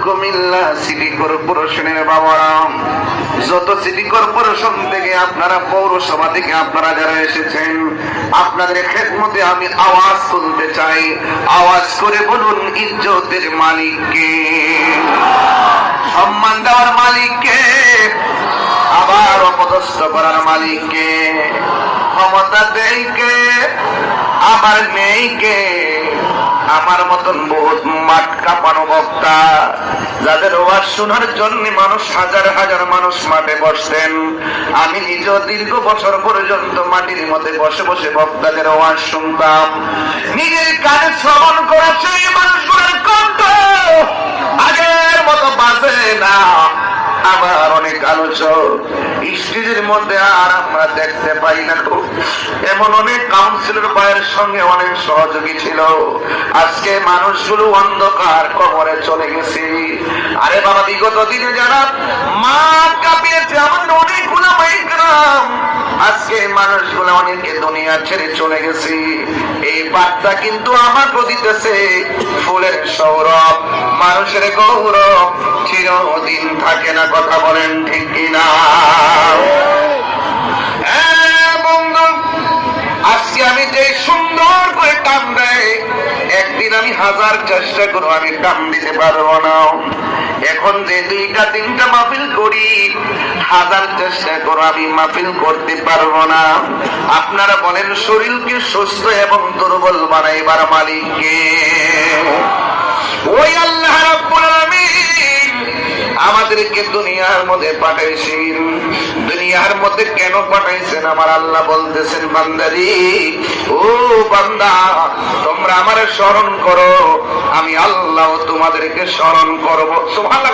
Comilla city কর্পোরেশনের বাবারা, যত সিটি কর্পোরেশন থেকে আপনারা, পৌরসভা থেকে আপনারা যারা এসেছেন, আপনাদের খেদমতে আমি আওয়াজ তুলতে চাই। আওয়াজ করে বলুন, ইজ্জতের মালিককে, সম্মান দেওয়ার মালিককে, আবার অপদস্থ করার মালিককে, ক্ষমতা দেয় কে, আবার নেই কে? আমার মতন বহুত মাঠ কাঁপানো বক্তা, যাদের ওয়াজ শোনার জন্য মানুষ, হাজার হাজার মানুষ মাঠে বসতেন। আমি নিজেও দীর্ঘ বছর পর্যন্ত মাটির মধ্যে বসে বসে বক্তাদের ওয়াজ শুনতাম। নিজের কানে শ্রবণ করেছে মানুষগুলোর কণ্ঠ আগের মতো বাজে না। আবার অনেক আলোচক স্টেজের মধ্যে আর আমরা দেখতে পাই না। এমন অনেক কাউন্সিলর ভাইয়ের সঙ্গে অনেক সহযোগী ছিল। আজকে মানুষগুলো অন্ধকার কবরে চলে গেছে। আরে বাবা, বিগত দিনে যারা মা কাঁপিয়েছে আমাদের অনেকগুলো মাইকরাম, আজকে মানুষগুলো অনেকে দুনিয়া ছেড়ে চলে গেছে। এই বার্তা কিন্তু আমাকে দিতেছে, ফুলের সৌরভ, মানুষের গৌরব চিরদিন থাকে না। কথা বলেন ঠিক কিনা? বন্ধু, আজকে আমি যে সুন্দর করে টান দেয়, একদিন আমি হাজার চেষ্টা করবো, আমি টান দিতে পারবো না। এখন যে দুইটা তিনটা মাহফিল করি, হাজার চেষ্টা করো, আমি মাহফিল করতে পারবো না। আপনারা বলেন, শরীরকে সুস্থ এবং দুর্বল বানাইবার মালিককে? ওই আল্লাহ রাব্বুল আলামিন আমাদেরকে দুনিয়ার মধ্যে পাঠাইছেন। দুনিয়ার মধ্যে কেন পাঠাইছেন? আমার আল্লাহ বলতেছেন, বান্দারি, ও বান্দা, তোমরা আমারে স্মরণ করো, আমি আল্লাহ তোমাদেরকে স্মরণ করবো। সুবহানাল্লাহ।